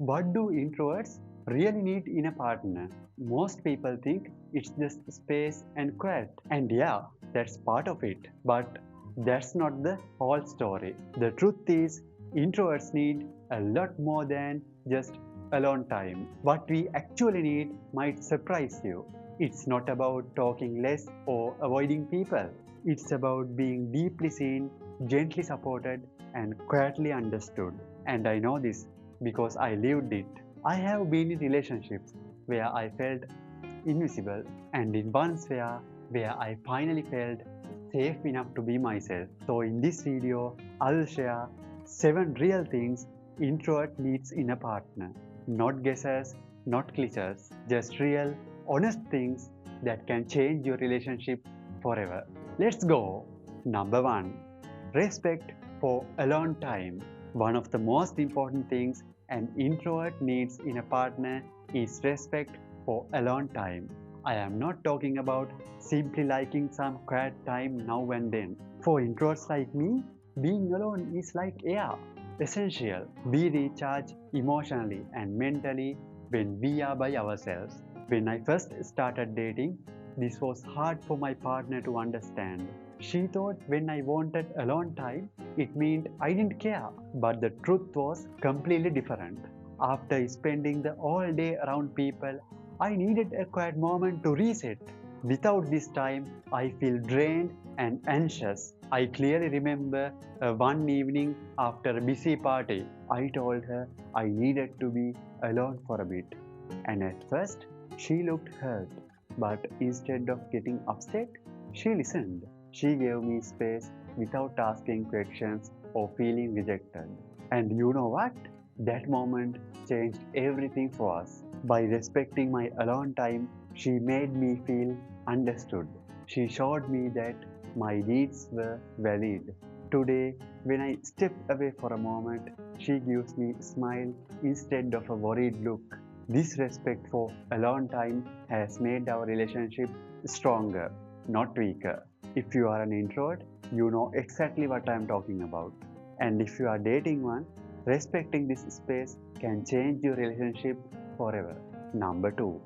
What do introverts really need in a partner? Most people think it's just space and quiet. And yeah, that's part of it. But that's not the whole story. The truth is, introverts need a lot more than just alone time. What we actually need might surprise you. It's not about talking less or avoiding people. It's about being deeply seen, gently supported, and quietly understood. And I know this because I lived it. I have been in relationships where I felt invisible and in ones where I finally felt safe enough to be myself. So in this video, I will share 7 real things introvert needs in a partner. Not guesses, not cliches, just real, honest things that can change your relationship forever. Let's go. Number 1. Respect for alone time. One of the most important things an introvert needs in a partner is respect for alone time. I am not talking about simply liking some quiet time now and then. For introverts like me, being alone is like air, essential. We recharge emotionally and mentally when we are by ourselves. When I first started dating, this was hard for my partner to understand. She thought when I wanted alone time, it meant I didn't care. But the truth was completely different. After spending the all day around people, I needed a quiet moment to reset. Without this time, I feel drained and anxious. I clearly remember one evening after a busy party, I told her I needed to be alone for a bit. And at first, she looked hurt. But instead of getting upset, she listened. She gave me space without asking questions or feeling rejected. And you know what? That moment changed everything for us. By respecting my alone time, she made me feel understood. She showed me that my needs were valid. Today, when I step away for a moment, she gives me a smile instead of a worried look. This respect for alone time has made our relationship stronger, not weaker. If you are an introvert, you know exactly what I am talking about. And if you are dating one, respecting this space can change your relationship forever. Number 2.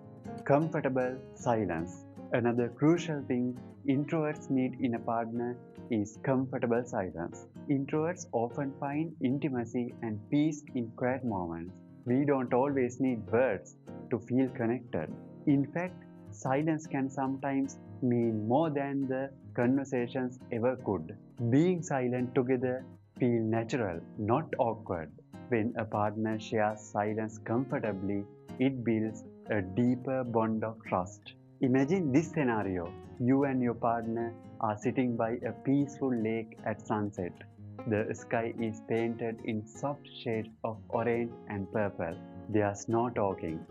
Comfortable silence. Another crucial thing introverts need in a partner is comfortable silence. Introverts often find intimacy and peace in quiet moments. We don't always need words to feel connected. In fact, silence can sometimes mean more than the conversations ever could. Being silent together feel natural, not awkward. When a partner shares silence comfortably, it builds a deeper bond of trust. Imagine this scenario. You and your partner are sitting by a peaceful lake at sunset. The sky is painted in soft shades of orange and purple. There's no talking,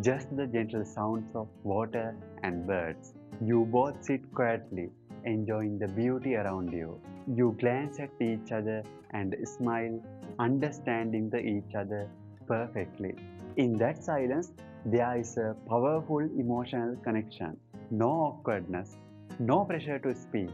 just the gentle sounds of water and birds. You both sit quietly, enjoying the beauty around you. You glance at each other and smile, understanding each other perfectly. In that silence, there is a powerful emotional connection. No awkwardness, no pressure to speak,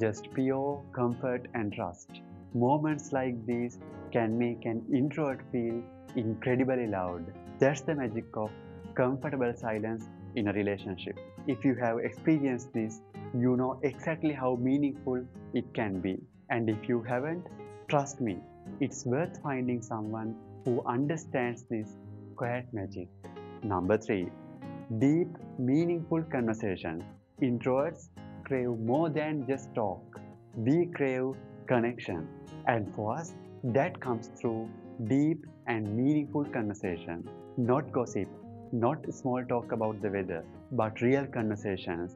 just pure comfort and trust. Moments like these can make an introvert feel incredibly loud. That's the magic of comfortable silence in a relationship. If you have experienced this, you know exactly how meaningful it can be. And if you haven't, trust me, it's worth finding someone who understands this quiet magic. Number 3. Deep, meaningful conversations. Introverts crave more than just talk. We crave connection. And for us, that comes through deep and meaningful conversation. Not gossip, not small talk about the weather, but real conversations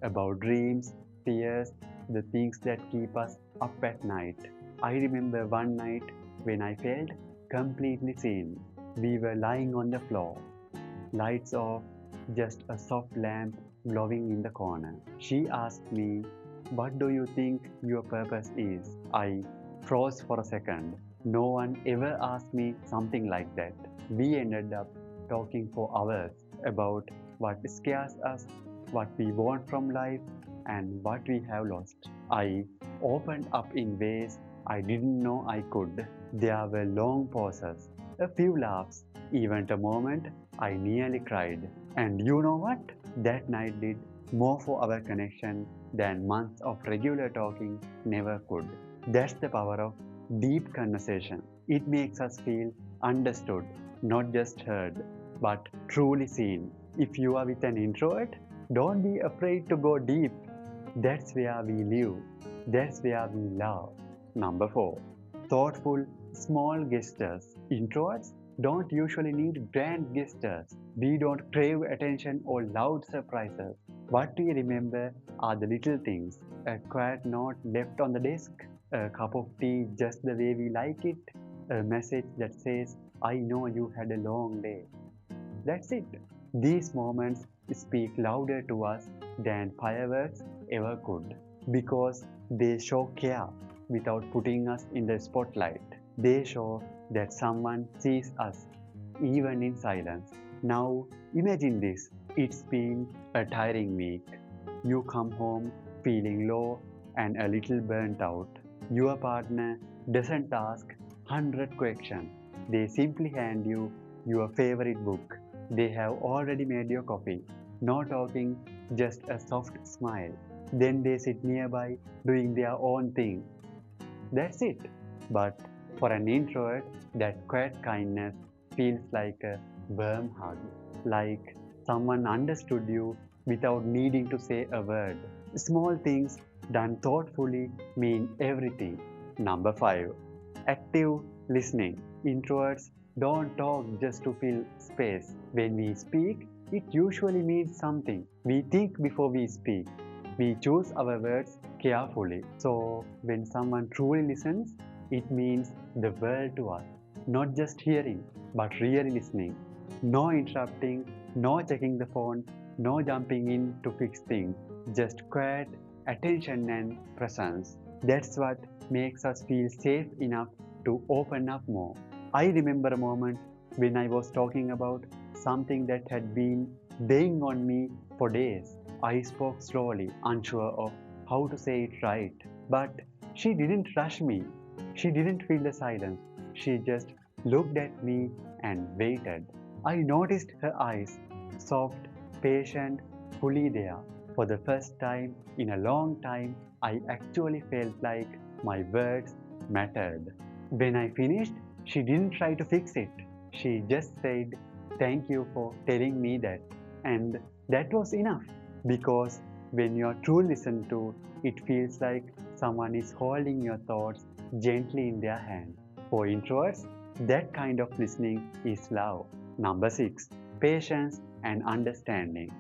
about dreams, fears, the things that keep us up at night. I remember one night when I felt completely seen. We were lying on the floor, lights off, just a soft lamp glowing in the corner. She asked me, "What do you think your purpose is?" I froze for a second. No one ever asked me something like that. We ended up talking for hours about what scares us, what we want from life, and what we have lost. I opened up in ways I didn't know I could. There were long pauses, a few laughs, even a moment I nearly cried. And you know what? That night did more for our connection than months of regular talking never could. That's the power of deep conversation. It makes us feel understood, not just heard, but truly seen. If you are with an introvert, don't be afraid to go deep. That's where we live. That's where we love. Number 4. Thoughtful, small gestures. Introverts don't usually need grand gestures. We don't crave attention or loud surprises. What we remember are the little things. A quiet note left on the desk, a cup of tea just the way we like it, a message that says, I know you had a long day. That's it. These moments speak louder to us than fireworks ever could because they show care without putting us in the spotlight. They show that someone sees us even in silence. Now imagine this. It's been a tiring week. You come home feeling low and a little burnt out. Your partner doesn't ask 100 questions. They simply hand you your favorite book. They have already made your coffee. No talking, just a soft smile. Then they sit nearby doing their own thing. That's it. But for an introvert, that quiet kindness feels like a warm hug, like someone understood you without needing to say a word. Small things done thoughtfully mean everything. Number 5. Active listening. Introverts don't talk just to fill space. When we speak, it usually means something. We think before we speak. We choose our words carefully. So, when someone truly listens, it means the world to us. Not just hearing, but really listening. No interrupting, no checking the phone, no jumping in to fix things. Just quiet attention and presence. That's what makes us feel safe enough to open up more. I remember a moment when I was talking about something that had been weighing on me for days. I spoke slowly, unsure of how to say it right. But she didn't rush me. She didn't feel the silence. She just looked at me and waited. I noticed her eyes, soft, patient, fully there. For the first time in a long time, I actually felt like my words mattered. When I finished, she didn't try to fix it. She just said, Thank you for telling me that. And that was enough. Because when you're truly listened to, it feels like someone is holding your thoughts gently in their hand. For introverts, that kind of listening is love. Number 6. Patience and understanding.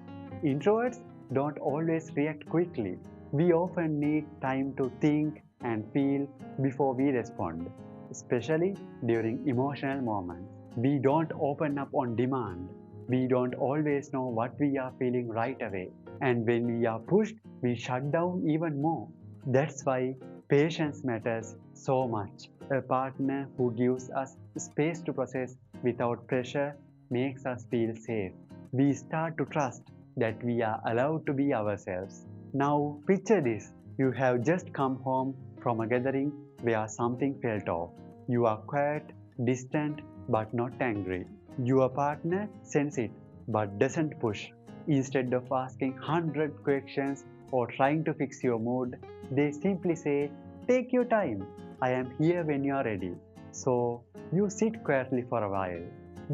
Introverts don't always react quickly. We often need time to think and feel before we respond, especially during emotional moments. We don't open up on demand. We don't always know what we are feeling right away. And when we are pushed, we shut down even more. That's why patience matters so much. A partner who gives us space to process without pressure makes us feel safe. We start to trust that we are allowed to be ourselves. Now, picture this. You have just come home from a gathering where something felt off. You are quiet, distant, but not angry. Your partner senses it but doesn't push. Instead of asking 100 questions or trying to fix your mood, they simply say, Take your time. I am here when you are ready. So you sit quietly for a while.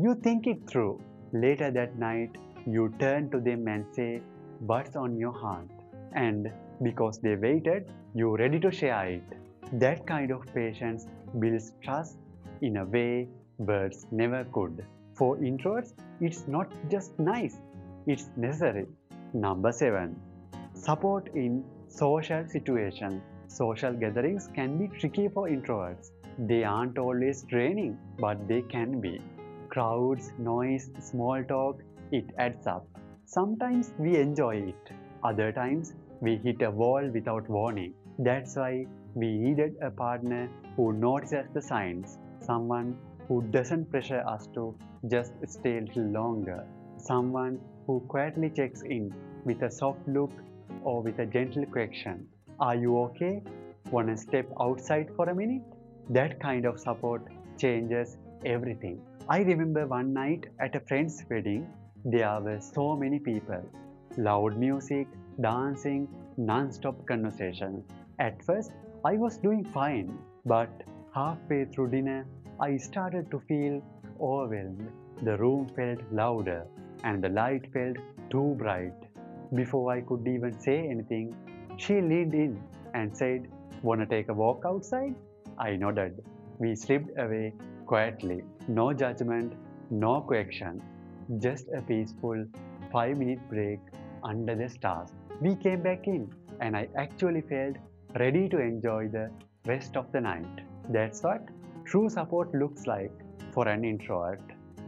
You think it through. Later that night, you turn to them and say, What's on your heart? And because they waited, you're ready to share it. That kind of patience builds trust in a way words never could. For introverts, it's not just nice, it's necessary. Number 7. Support in social situations. Social gatherings can be tricky for introverts. They aren't always draining, but they can be. Crowds, noise, small talk, it adds up. Sometimes we enjoy it, other times we hit a wall without warning. That's why we needed a partner who notices the signs, someone who doesn't pressure us to just stay a little longer, someone who quietly checks in with a soft look or with a gentle question. Are you okay? Wanna step outside for a minute? That kind of support changes everything. I remember one night at a friend's wedding, there were so many people. Loud music, dancing, non-stop conversation. At first, I was doing fine, but halfway through dinner, I started to feel overwhelmed. The room felt louder, and the light felt too bright. Before I could even say anything, she leaned in and said, "Wanna take a walk outside?" I nodded. We slipped away quietly. No judgment, no coaction, just a peaceful 5-minute break under the stars. We came back in, and I actually felt ready to enjoy the rest of the night. That's what true support looks like for an introvert.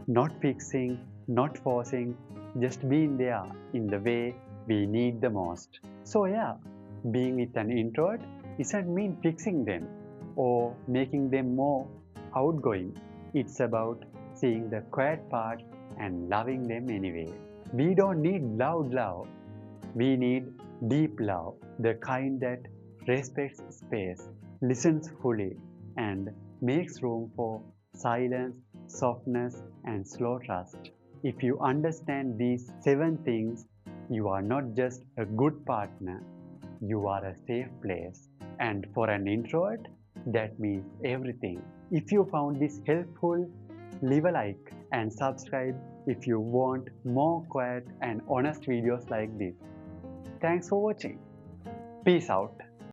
Not fixing, not forcing, just being there in the way we need the most. So, yeah, being with an introvert doesn't mean fixing them or making them more outgoing. It's about seeing the quiet part and loving them anyway. We don't need loud love, we need deep love, the kind that respects space, listens fully, and makes room for silence, softness, and slow trust. If you understand these 7 things, you are not just a good partner, you are a safe place. And for an introvert, that means everything. If you found this helpful, leave a like and subscribe if you want more quiet and honest videos like this. Thanks for watching. Peace out.